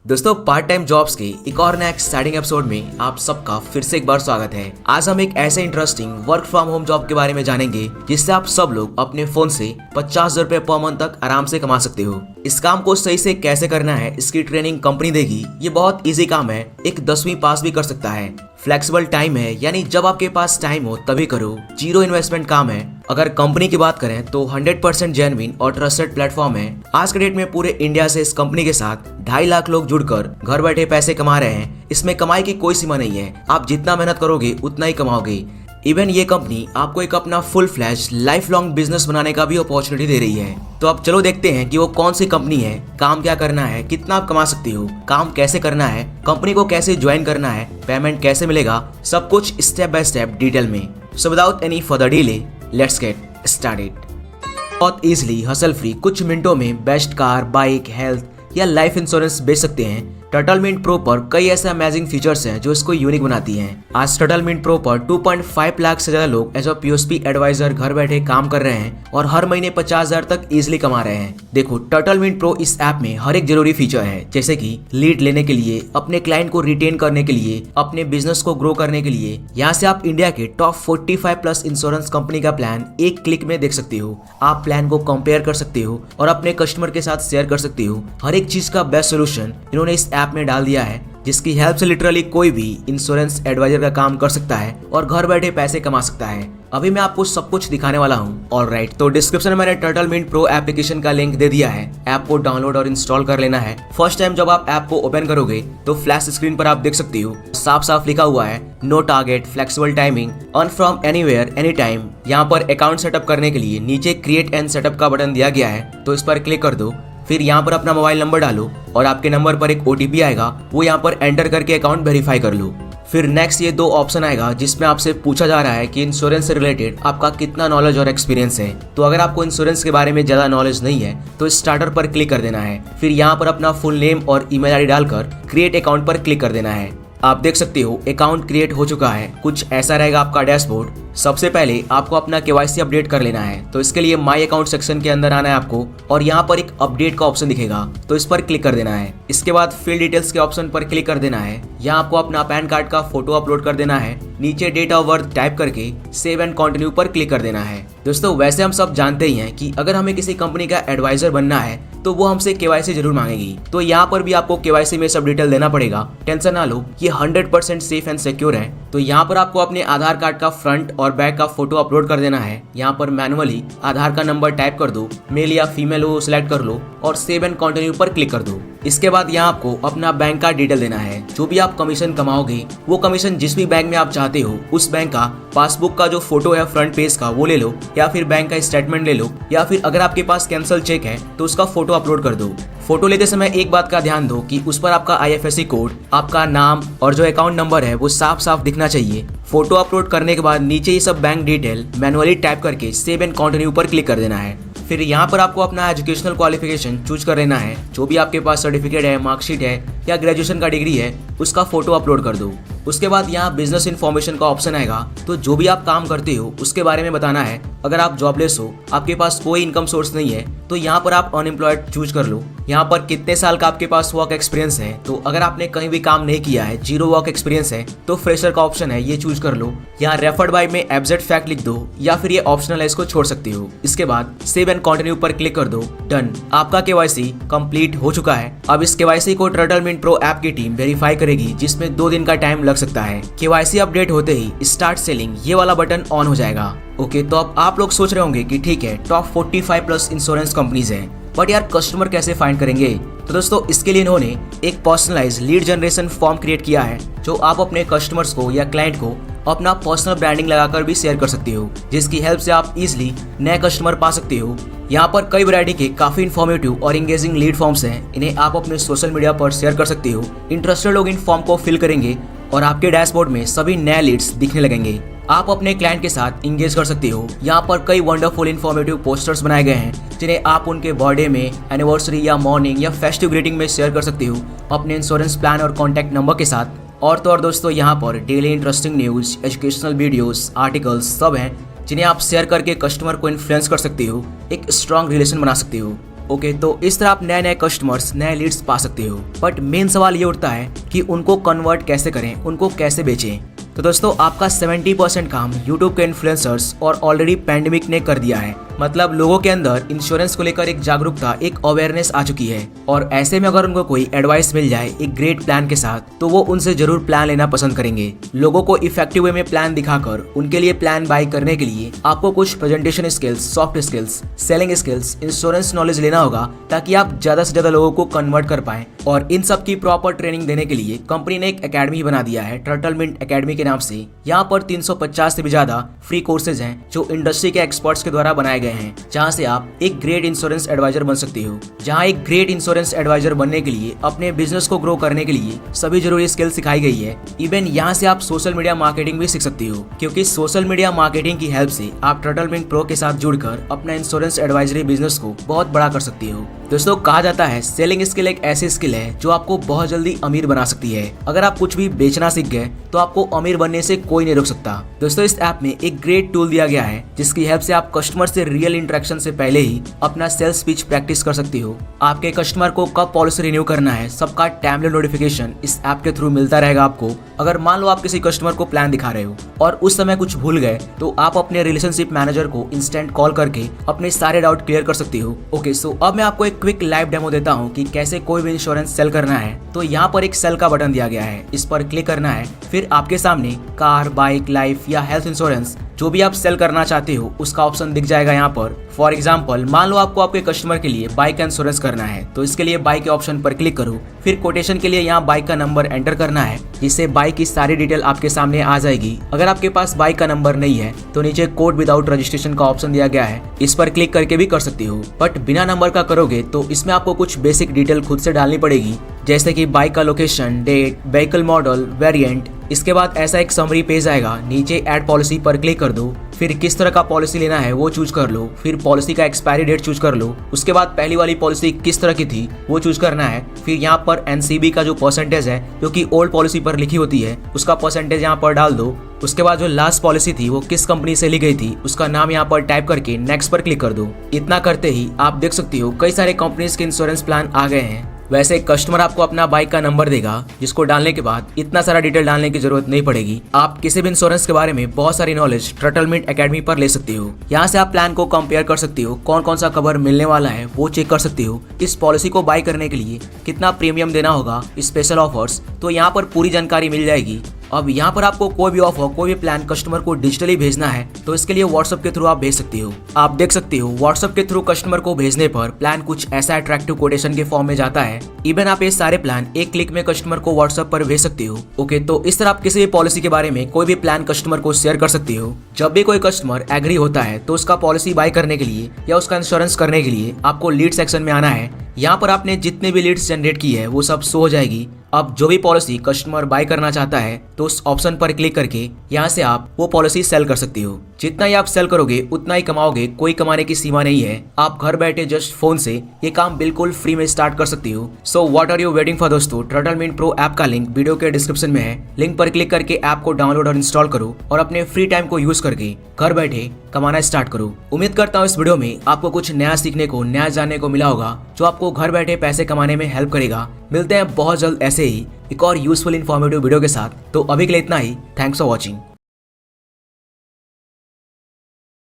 दोस्तों part time jobs के एक और नया एक्साइटिंग एपिसोड में आप सबका फिर से एक बार स्वागत है। आज हम एक ऐसे interesting work from home job के बारे में जानेंगे जिससे आप सब लोग अपने फोन से 50,000 रुपए पर मंथ तक आराम से कमा सकते हो। इस काम को सही से कैसे करना है इसकी ट्रेनिंग कंपनी देगी। ये बहुत इजी काम है, एक 10वीं पास भी कर सकता है। फ्लेक्सिबल टाइम है, यानी जब आपके पास टाइम हो तभी करो। जीरो इन्वेस्टमेंट काम है। अगर कंपनी की बात करें तो 100% जेन्युइन और ट्रस्टेड प्लेटफॉर्म है। आज के डेट में पूरे इंडिया से इस कंपनी के साथ 2.5 लाख लोग जुड़कर घर बैठे पैसे कमा रहे हैं। इसमें कमाई की कोई सीमा नहीं है, आप जितना मेहनत करोगे उतना ही कमाओगे। इवन ये कंपनी आपको एक अपना full flash life long business बनाने का भी अपॉर्चुनिटी दे रही है। तो अब चलो देखते हैं कि वो कौन सी कंपनी है, काम क्या करना है, कितना आप कमा सकते हो, काम कैसे करना है, कंपनी को कैसे ज्वाइन करना है, पेमेंट कैसे मिलेगा, सब कुछ स्टेप बाय स्टेप डिटेल में। So without any further delay let's get started. बहुत इजीली हसल फ्री कुछ मिनटों में बेस्ट कार, बाइक, हेल्थ या लाइफ इंश्योरेंस बेच सकते हैं। टर्टल मिंट प्रो पर कई ऐसे अमेजिंग फीचर्स हैं जो इसको यूनिक बनाती हैं। आज टर्टल मिंट प्रो पर 2.5 लाख से ज्यादा लोग एज अ पीओएसपी एडवाइजर घर बैठे काम कर रहे हैं और हर महीने 50,000 तक इजीली कमा रहे हैं। देखो, टर्टल मिंट प्रो इस ऐप में हर एक जरूरी फीचर है, जैसे कि लीड लेने के लिए, अपने क्लाइंट को रिटेन करने के लिए, अपने बिजनेस को ग्रो करने के लिए। यहाँ से आप इंडिया के टॉप 45 प्लस इंश्योरेंस कंपनी का प्लान एक क्लिक में देख सकते हो। आप प्लान को कंपेयर कर सकते हो और अपने कस्टमर के साथ शेयर कर सकते हो। हर एक चीज का बेस्ट सोल्यूशन इन्होंने इस ऐप में डाल दिया है, जिसकी हेल्प से लिटरली कोई भी इंश्योरेंस एडवाइजर का काम कर सकता है और घर बैठे पैसे कमा सकता है। अभी मैं आपको सब कुछ दिखाने वाला हूँ। ऑलराइट, तो डिस्क्रिप्शन में मैंने टर्टल मिंट प्रो एप्लीकेशन का लिंक दे दिया है। ऐप को डाउनलोड और इंस्टॉल कर लेना है। फर्स्ट टाइम जब आप ऐप को ओपन करोगे तो फ्लैश स्क्रीन पर आप देख सकते हो साफ साफ लिखा हुआ है no target, flexible timing, earn from anywhere any time. यहाँ पर अकाउंट सेटअप करने के लिए नीचे क्रिएट एंड सेटअप का बटन दिया गया है, तो इस पर क्लिक कर दो। फिर यहाँ पर अपना मोबाइल नंबर डालो और आपके नंबर पर एक ओटीपी आएगा, वो यहाँ पर एंटर करके अकाउंट वेरीफाई कर लो। फिर नेक्स्ट ये 2 ऑप्शन आएगा जिसमें आपसे पूछा जा रहा है कि इंश्योरेंस से रिलेटेड आपका कितना नॉलेज और एक्सपीरियंस है। तो अगर आपको इंश्योरेंस के बारे में ज्यादा नॉलेज नहीं है तो स्टार्टर पर क्लिक कर देना है। फिर यहाँ पर अपना फुल नेम और ईमेल आईडी डालकर क्रिएट अकाउंट पर क्लिक कर देना है। आप देख सकते हो अकाउंट क्रिएट हो चुका है। कुछ ऐसा रहेगा आपका डैशबोर्ड। सबसे पहले आपको अपना केवाईसी अपडेट कर लेना है, तो इसके लिए माय अकाउंट सेक्शन के अंदर आना है आपको और यहाँ पर एक अपडेट का ऑप्शन दिखेगा, तो इस पर क्लिक कर देना है। इसके बाद फिल डिटेल्स के ऑप्शन पर क्लिक कर देना है। यहाँ आपको अपना पैन कार्ड का फोटो अपलोड कर देना है। नीचे डेट ऑफ बर्थ टाइप करके सेव एंड कंटिन्यू पर क्लिक कर देना है। दोस्तों, वैसे हम सब जानते ही हैं कि अगर हमें किसी कंपनी का एडवाइजर बनना है तो वो हमसे केवाईसी जरूर मांगेगी। तो यहाँ पर भी आपको केवाईसी में सब डिटेल देना पड़ेगा। टेंशन ना लो, ये 100% सेफ एंड सिक्योर है। तो यहाँ पर आपको अपने आधार कार्ड का फ्रंट और बैक का फोटो अपलोड कर देना है। यहाँ पर मैनुअली आधार का नंबर टाइप कर दो, मेल या फीमेल हो सिलेक्ट कर लो और सेव एंड कंटिन्यू पर क्लिक कर दो। इसके बाद यहाँ आपको अपना बैंक का डिटेल देना है। जो भी आप कमीशन कमाओगे वो कमीशन जिस भी बैंक में आप चाहते हो उस बैंक का पासबुक का जो फोटो है फ्रंट पेज का वो ले लो, या फिर बैंक का स्टेटमेंट ले लो, या फिर अगर आपके पास कैंसल चेक है तो उसका फोटो अपलोड कर दो। फोटो लेते समय एक बात का ध्यान दो कि उस पर आपका IFSC कोड, आपका नाम और जो अकाउंट नंबर है वो साफ साफ दिखना चाहिए। फोटो अपलोड करने के बाद नीचे ये सब बैंक डिटेल मैनुअली टाइप करके सेव एंड कंटिन्यू पर क्लिक कर देना है। फिर यहाँ पर आपको अपना एजुकेशनल क्वालिफिकेशन चूज कर लेना है। जो भी आपके पास सर्टिफिकेट है, मार्कशीट है या ग्रेजुएशन का डिग्री है उसका फोटो अपलोड कर दो। उसके बाद यहाँ बिजनेस इन्फॉर्मेशन का ऑप्शन आएगा, तो जो भी आप काम करते हो उसके बारे में बताना है। अगर आप जॉबलेस हो, आपके पास कोई इनकम सोर्स नहीं है, तो यहाँ पर आप अनएम्प्लॉयड चूज कर लो। यहाँ पर कितने साल का आपके पास वर्क एक्सपीरियंस है, तो अगर आपने कहीं भी काम नहीं किया है, जीरो वर्क एक्सपीरियंस है, तो फ्रेशर का ऑप्शन है, ये चूज कर लो। यहाँ रेफर्ड बाय में एब्जेक्ट फैक्ट लिख दो, या फिर ये ऑप्शनल है, इसको छोड़ सकते हो। इसके बाद सेव एंड कंटिन्यू पर क्लिक कर दो। डन, आपका केवाईसी कंप्लीट हो चुका है। अब इस केवाईसी को टर्टल मिंट प्रो ऐप की टीम वेरीफाई करेगी, जिसमें 2 दिन का टाइम लग सकता है। केवाईसी अपडेट होते ही स्टार्ट सेलिंग ये वाला बटन ऑन हो जाएगा। ओके, तो अब आप लोग सोच रहे होंगे कि ठीक है, टॉप 45 प्लस इंश्योरेंस कंपनीज हैं, बट यार कस्टमर कैसे फाइंड करेंगे? तो दोस्तों, इसके लिए इन्होंने एक personalise lead generation form create किया है, जो आप अपने कस्टमर्स को या क्लाइंट को अपना पर्सनल ब्रांडिंग लगाकर भी शेयर कर सकते हो, जिसकी हेल्प से आप इजीली नए कस्टमर पा सकते हो। यहाँ पर कई वैरायटी के काफी इन्फॉर्मेटिव और एंगेजिंग लीड फॉर्म्स हैं। इन्हें आप अपने सोशल मीडिया पर शेयर कर सकते हो। इंटरेस्टेड लोग इन फॉर्म को फिल करेंगे और आपके डैशबोर्ड में सभी नए लीड्स दिखने लगेंगे। आप अपने क्लाइंट के साथ इंगेज कर सकते हो। यहाँ पर कई वंडरफुल इन्फॉर्मेटिव पोस्टर्स बनाए गए हैं, जिन्हें आप उनके बर्थडे में, एनिवर्सरी या मॉर्निंग या फेस्टिव ग्रीटिंग में शेयर कर सकते हो अपने इंश्योरेंस प्लान और कॉन्टैक्ट नंबर के साथ। और तो और दोस्तों, यहाँ पर daily interesting news, educational videos, articles सब हैं, जिन्हें आप शेयर करके कस्टमर को इन्फ्लुएंस कर सकते हो, एक स्ट्रॉन्ग रिलेशन बना सकते हो। ओके, तो इस तरह आप नए नए कस्टमर्स, नए लीड्स पा सकते हो। बट मेन सवाल ये उठता है कि उनको कन्वर्ट कैसे करें, उनको कैसे बेचें। तो दोस्तों, आपका 70% काम यूट्यूब के इन्फ्लुएंसर्स और ऑलरेडी पैंडेमिक ने कर दिया है। मतलब लोगों के अंदर इंश्योरेंस को लेकर एक जागरूकता, एक अवेयरनेस आ चुकी है, और ऐसे में अगर उनको कोई एडवाइस मिल जाए एक ग्रेट प्लान के साथ, तो वो उनसे जरूर प्लान लेना पसंद करेंगे। लोगों को इफेक्टिव वे में प्लान दिखाकर उनके लिए प्लान बाय करने के लिए आपको कुछ presentation skills, soft skills, selling skills, insurance knowledge लेना होगा, ताकि आप ज्यादा से ज्यादा लोगों को कन्वर्ट कर पाए। और इन सब की प्रॉपर ट्रेनिंग देने के लिए कंपनी ने एक एकेडमी बना दिया है, टर्टलमिंट एकेडमी के नाम से। यहाँ पर 350 से भी ज्यादा फ्री कोर्सेज हैं जो इंडस्ट्री के एक्सपर्ट्स के द्वारा बनाए गए हैं, जहाँ से आप एक ग्रेट इंश्योरेंस एडवाइजर बन सकते हो। जहाँ एक ग्रेट इंश्योरेंस एडवाइजर बनने के लिए, अपने बिजनेस को ग्रो करने के लिए सभी जरूरी स्किल सिखाई गई है। इवन यहाँ से आप सोशल मीडिया मार्केटिंग भी सीख सकते हो, क्योंकि सोशल मीडिया मार्केटिंग की हेल्प से आप टर्टलमिंट प्रो के साथ जुड़कर अपना इंश्योरेंस एडवाइजरी बिजनेस को बहुत बड़ा कर सकते हो। दोस्तों, कहा जाता है सेलिंग स्किल एक ऐसी स्किल है जो आपको बहुत जल्दी अमीर बना सकती है। अगर आप कुछ भी बेचना सीख गए तो आपको अमीर बनने से कोई नहीं रोक सकता। दोस्तों, इस ऐप में एक ग्रेट टूल दिया गया है जिसकी हेल्प से आप कस्टमर से रियल इंटरेक्शन से पहले ही अपना सेल्स पिच प्रैक्टिस कर सकते हो। आपके कस्टमर को कब पॉलिसी रिन्यू करना है, सबका टाइमली नोटिफिकेशन इस ऐप के थ्रू मिलता रहेगा आपको। अगर मान लो आप किसी कस्टमर को प्लान दिखा रहे हो और उस समय कुछ भूल गए, तो आप अपने रिलेशनशिप मैनेजर को इंस्टेंट कॉल करके अपने सारे डाउट क्लियर कर सकते हो। ओके, सो अब मैं आपको एक क्विक लाइव डेमो देता हूँ कि कैसे कोई भी इंश्योरेंस सेल करना है। तो यहाँ पर एक सेल का बटन दिया गया है, इस पर क्लिक करना है। फिर आपके सामने कार, बाइक, लाइफ या हेल्थ इंश्योरेंस जो भी आप सेल करना चाहते हो उसका ऑप्शन दिख जाएगा यहाँ पर। फॉर एग्जाम्पल, मान लो आपको आपके कस्टमर के लिए बाइक का इंश्योरेंस करना है, तो इसके लिए बाइक के ऑप्शन पर क्लिक करो। फिर कोटेशन के लिए यहाँ बाइक का नंबर एंटर करना है, जिससे बाइक की सारी डिटेल आपके सामने आ जाएगी। अगर आपके पास बाइक का नंबर नहीं है तो नीचे कोड विदाउट रजिस्ट्रेशन का ऑप्शन दिया गया है, इस पर क्लिक करके भी कर सकते हो। बट बिना नंबर का करोगे तो इसमें आपको कुछ बेसिक डिटेल खुद से डालनी पड़ेगी, जैसे कि बाइक का location, date, vehicle model, variant. इसके बाद ऐसा एक समरी पेज आएगा, नीचे ऐड पॉलिसी पर क्लिक कर दो। फिर किस तरह का पॉलिसी लेना है वो चूज कर लो। फिर पॉलिसी का एक्सपायरी डेट चूज कर लो। उसके बाद पहली वाली पॉलिसी किस तरह की थी वो चूज करना है। फिर यहाँ पर एनसीबी का जो परसेंटेज है, जो कि ओल्ड पॉलिसी पर लिखी होती है, उसका परसेंटेज यहाँ पर डाल दो। उसके बाद जो लास्ट पॉलिसी थी वो किस कंपनी से ली गई थी उसका नाम यहाँ पर टाइप करके नेक्स्ट पर क्लिक कर दो। इतना करते ही आप देख सकते हो कई सारे कंपनीज के इंश्योरेंस प्लान आ गए हैं। वैसे कस्टमर आपको अपना बाइक का नंबर देगा, जिसको डालने के बाद इतना सारा डिटेल डालने की जरूरत नहीं पड़ेगी। आप किसी भी इंश्योरेंस के बारे में बहुत सारी नॉलेज टर्टलमिंट एकेडमी पर ले सकते हो। यहाँ से आप प्लान को कंपेयर कर सकते हो, कौन कौन सा कवर मिलने वाला है वो चेक कर सकते हो। इस पॉलिसी को बाय करने के लिए कितना प्रीमियम देना होगा, स्पेशल ऑफर्स, तो यहाँ पर पूरी जानकारी मिल जाएगी। अब यहाँ पर आपको कोई भी ऑफर, कोई भी प्लान कस्टमर को डिजिटली भेजना है तो इसके लिए व्हाट्सएप के थ्रू आप भेज सकते हो। आप देख सकते हो व्हाट्सएप के थ्रू कस्टमर को भेजने पर प्लान कुछ ऐसा अट्रैक्टिव कोटेशन के फॉर्म में जाता है। इवन आप ये सारे प्लान एक क्लिक में कस्टमर को व्हाट्सएप पर भेज सकते हो। ओके, तो इस तरह आप किसी भी पॉलिसी के बारे में कोई भी प्लान कस्टमर को शेयर कर सकते हो। जब भी कोई कस्टमर एग्री होता है तो उसका पॉलिसी बाय करने के लिए या उसका इंश्योरेंस करने के लिए आपको लीड सेक्शन में आना है। यहाँ पर आपने जितने भी लीड्स जनरेट की है वो सब शो हो जाएगी। अब जो भी पॉलिसी कस्टमर बाय करना चाहता है तो उस ऑप्शन पर क्लिक करके यहाँ से आप वो पॉलिसी सेल कर सकते हो। जितना ही आप सेल करोगे उतना ही कमाओगे, कोई कमाने की सीमा नहीं है। आप घर बैठे जस्ट फोन से ये काम बिल्कुल फ्री में स्टार्ट कर सकते हो। So what are you waiting for दोस्तों? टर्टलमिंट प्रो ऐप का लिंक वीडियो के डिस्क्रिप्शन में है। लिंक पर क्लिक करके ऐप को डाउनलोड और इंस्टॉल करो और अपने फ्री टाइम को यूज करके घर बैठे कमाना स्टार्ट करो। उम्मीद करता हूँ इस वीडियो में आपको कुछ नया सीखने को, नया जानने को मिला होगा, जो आपको घर बैठे पैसे कमाने में हेल्प करेगा। मिलते हैं बहुत जल्द ऐसे ही एक और यूजफुल इन्फॉर्मेटिव वीडियो के साथ। तो अभी के लिए इतना ही। Thanks for watching.